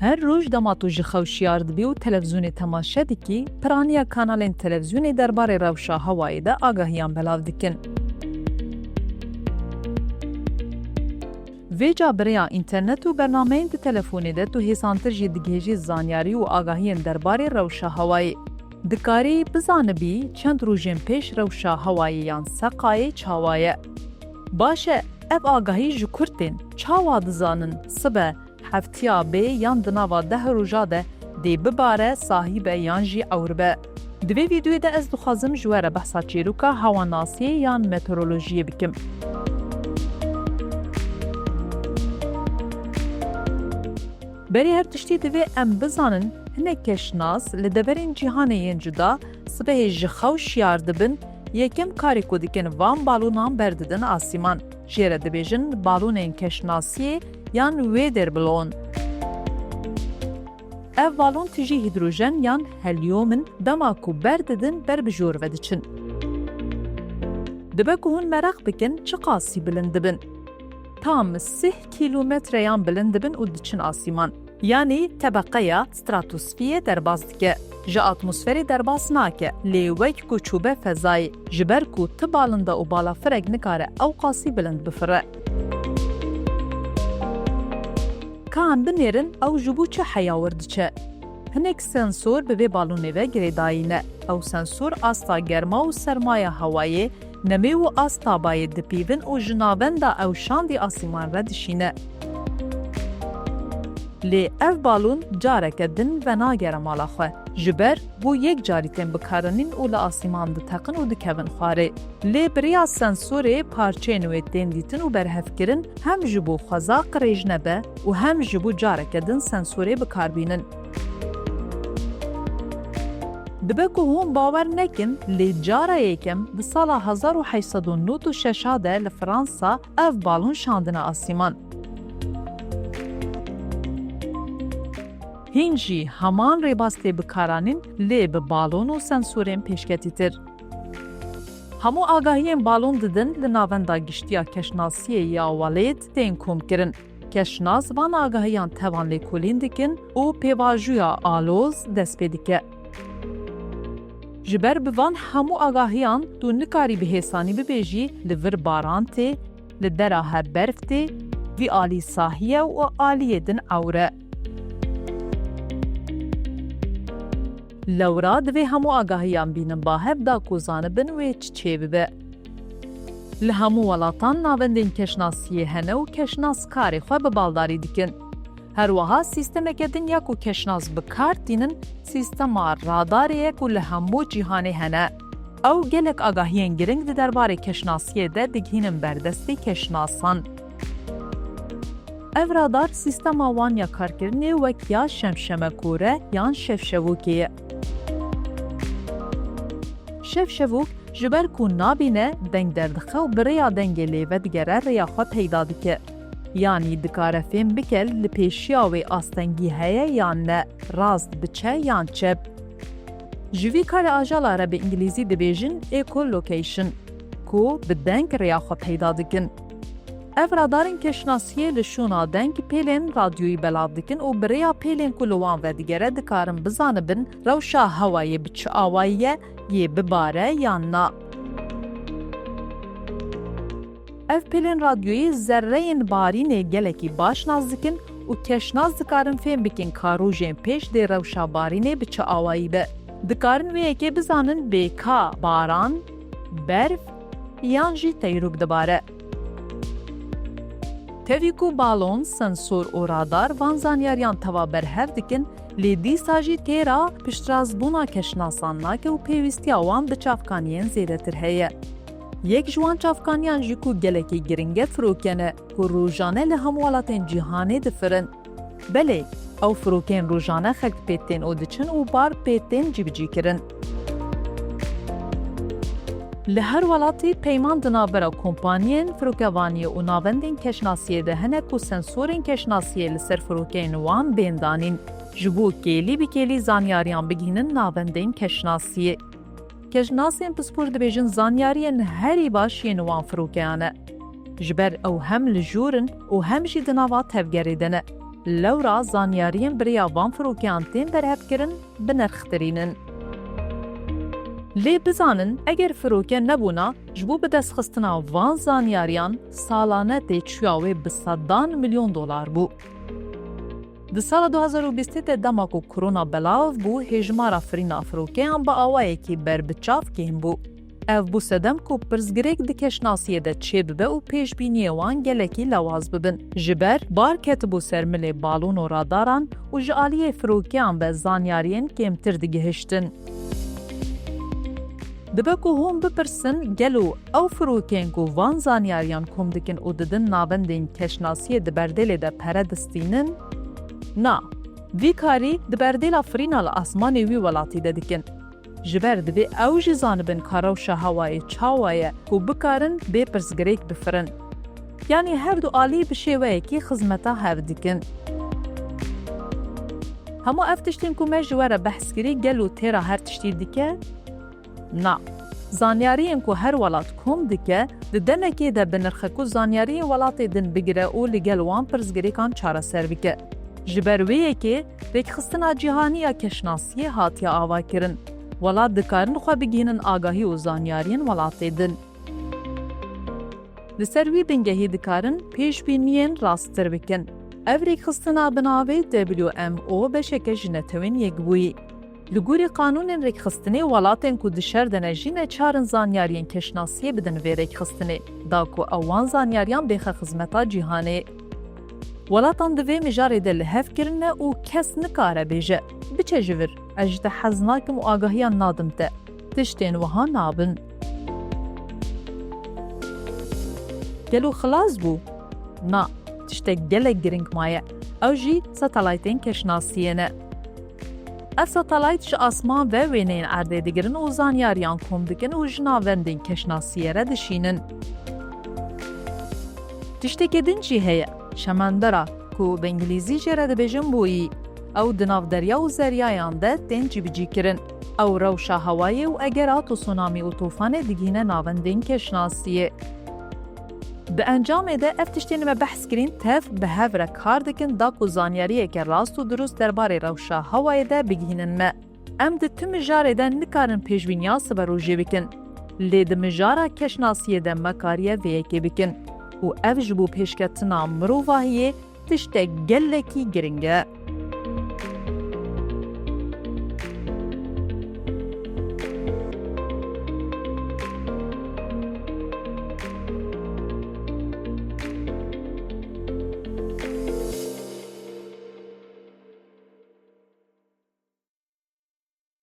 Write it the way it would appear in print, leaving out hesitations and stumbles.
هر روز دما تو جی خوشیار دبی و تلویزیون تماشا دکی پرانیا کانالین تلویزیونی درباره روشا هوایی ده آگاهیان بلاو دکن. ویجا بریا اینترنت و برنامه ده تلفونی ده تو حسانتر جی دگیجی زانیاری و آگاهیان درباره روشا هوایی. دکاری بزانبی چند روزین پیش روشا هوایی یان سقای چاوایه. باشه اب آگاهی جو کرتین چاوا دزانن سبه هفتیا بی یان دناوا 10 روزا ده دی بباره صاحب یان جی اوربه. دوی ویدیوی ده از دخوازم جواره بحثا چیروکا هواناسی یان مترولوژی بکم. بری هر تشتی دوی ام بزانن هنه کشناس لدورین جیهانه جدا سبه جخوش یاردبن یکم کاری کودکن وان بالونان برددن آسیمان. جیره دبیجن بالونین کشناسی یان ویدر بلون. اف بالون تیجی هیدروژن یان هلیومن دما کو برددن بر بجور ودچن. دبه که هون مراق بکن چه قاسی بلند بن. tam 3 kilometre yan bilind dibin û diçin asîman. Yanî tebeqeya stratosfiyê derbas dike. Ji atmosferê derbas nake, lê wek ku çûbe fezayê, ji ber ku ti balinda û balafirek nikare ew qasî bilind bifire. Kan binêrin ew ji bo çi heyawir diçe. Hinek sensor bi vê balonê ve girêdayîne. Ew sensor asta germa û sermaya hewayê nemê û asta bayê dipîvin û ji navenda ew şandî asîman re dişîne. Lê ev balon careke din ve nagere mala xwe. Ji ber bû yek carî tên bikaranîn û li asîman diteqin û dikevin xwarê. Lê biriya sensorê parçeyên wê tên dîtin û berhevkirin hem ji bo xweza qirêj nebe û hem ji bo careke din sensorê bikarbînin. Dibe ku hûn bawer nekin, lê cara yekem di sala 1896 de li Fransa ev balon şandine asîman. Hîn jî heman rêbastê bikaranîn lê bi balon û sensorên pêşketîtir. Hemû agahiyên balon didin li navenda giştiya keşnasiyê ya welêt tên komkirin. Keşnas van agahiyan tevan lêkolîn dikin û pêvajoya aloz dest pê dike. Ji ber bi van hemû agahiyan tu nikarî bi hêsanî bibêjî li vir baran tê, li dera her berf tê, vî alî sahiye û aliyê din ewre. Lewra divê hemû agahiyan bînin bahev da ku zanibin wê çi çê bibe. Li hemû welatan navendên keşnasiyê hene û keşnas karê xwe bi baldarî dikin. Her wiha sîstemeke dinya ku keşnas bi kar tînin sîstema radarê ye ku li hemû cîhanê hene. Ew gelek agahiyên giring di derbarê keşnasiyê de digihînin berdestê keşnasan. Ev radar sîstema wan ya karkirinê wek ya şemşemekûre yan şevşevûkê ye. Şevşevûk ji ber ku nabîne deng derdixe û birêya dengê lê vedigere rêya xwe peyda dike. Yanî dikare fêm bike li pêşiya wê astengî heye yan ne, rast biçe yan çep. Ji vî karê ajala re bi îngilîzî dibêjin echolocation, ku bi deng rêya xwe peyda dikin. Ev radarên keşnasiyê li şûna deng pêlên radyoyî belav dikin û birêya pêlên ku li wan vedigere dikarin bizanibin rewşa hewayê bi çi awayî ye, yê bibare yan na. Ev pêlên radyoyî zerreyên barînê gelekî baş nas dikin û keşnaz dikarin fêm bikin ka rojên pêş dê rewşa barînê bi çi awayî be. Dikarin wê yekê bizanin bê ka baran, berf yan jî teyrûk dibare. Tevî ku balon, sensor û radar van zanyariyan teva berhev dikin, lê dîsa jî têra piştrazbûna keşnasan nake û pêwîstiya wan bi çavkaniyên zêdetir heye. Yek ji wan çavkaniyan jî ku gelekî giring e firokene ku rojane li hemû welatên cîhanê difirin. Belê, ew firokên rojane xelk pê tên û diçin û bar pê tên cîbicîkirin. Li her welatê peyman di navbera kompaniyên firokevaniyê û navendên keşnasiyê de hene ku sensorên keşnasiyê li ser firokeyên wan bên danîn, ji bo kêlî bi kêlî zanyariyan bigihînin navendên keşnasiyê. Keşnasên pispor dibêjin zanyariyên herî baş yên wan firokeyan e. Ji ber ew hem li jûr in û hem jî di nava tevgerê de ne. لورا زانیارین بریا وان فروکیان تین برهف کرن بنرخترینن. لی بزانن اگر فروکه نبونا جبو به دست خستنا وان زانیاریان سالانه تیچویاوی $100 میلیون بو. د سال 2020 دماکو کرونا بلاو بو هجمارا فرین افروکیان با آوائه کی بر بچاف کهیم بو. او بو سدم کو پرزگریک دکش ناسیه ده چه ببه و پیش بینیه وان گلکی لواز ببن. جبر بار کتبو سرمل بالون و راداران و جعالیه فروکیان به زانیارین کمتر دگهشتن. دبکو هم بپرسن گلو او فروکین کو وان زانیاریان کم دکن او ددن نابندین کشناسیه دبردل ده پردستینن؟ نا، وی کاری دبردل فرینال آسمانی وی ولاتی ده دکن. جبر دوی او جزانبن کاروشا هوای چاوایه کو بکارن بی پرزگریک بفرن. یعنی هر دو آلی بشیوه کی خزمتا هر دکن. همو افتشتین کو مجواره بحث کری گلو تیرا هر تشتیر دکه؟ نا، زانیارین کو هر ولات کم دکه دنکی ده بنرخکو زانیاری ولات دن بگیره او لگل وان پرزگریکان چاره سر بکه. جبرویه که ریکخستنا جهانی کشناسیه هاتیا آوا کرن. ولات دکارن خواه بگینن آگاهی و زانیارین ولات دن. لسروی بنگهی دکارن پیش بینین راستر بکن. او ریکخستنا بناوی WMO بشکه جنتوین یکبوی. لگوری قانون ریکخستنی ولاتن کو دشر دنجین چارن زانیارین کشناسیه بدن وی ریکخستنی. دا کو اوان زانیاریان بیخ خزمتا جیهانه. ولاتان دوی مجاره دل هف کرنه او کس نکاره بیجه. بچه جور، اجده حزناکم و آگاهیان نادم ته. تشتین وها نابن. گلو خلاص بو؟ نا، تشته گلک گرنگ مایه. او جی ستالایتین کشناسیه نه. اف ستالایت ش آسمان و وینین ارده دیگرن و زانیاریان کم دکن و جناوندین کشناسیه را دشینن. تشته کدین چی هیه؟ شمندرا کو به انگلیزی جره ده بجن بویی او دناف دریا و زریایان ده تین جی بجی کرن او روشا هوایی و اگرات و سونامی و طوفان دیگینه ناوندین کشناسیه. به انجام ده افتشتین و بحث کرین تف به هفره کار دکن دا کو زانیاریه که راست و درست درباره روشا هوایی ده بگینن ما. ام ده تم جاره ده نکارن پیشوینیا سبروجه بکن. لی ده مجاره کشناسیه ده مکاریه ویکی بکن. و اف جبو پیشکتنا مروواهیه تشته گلکی گرنگه.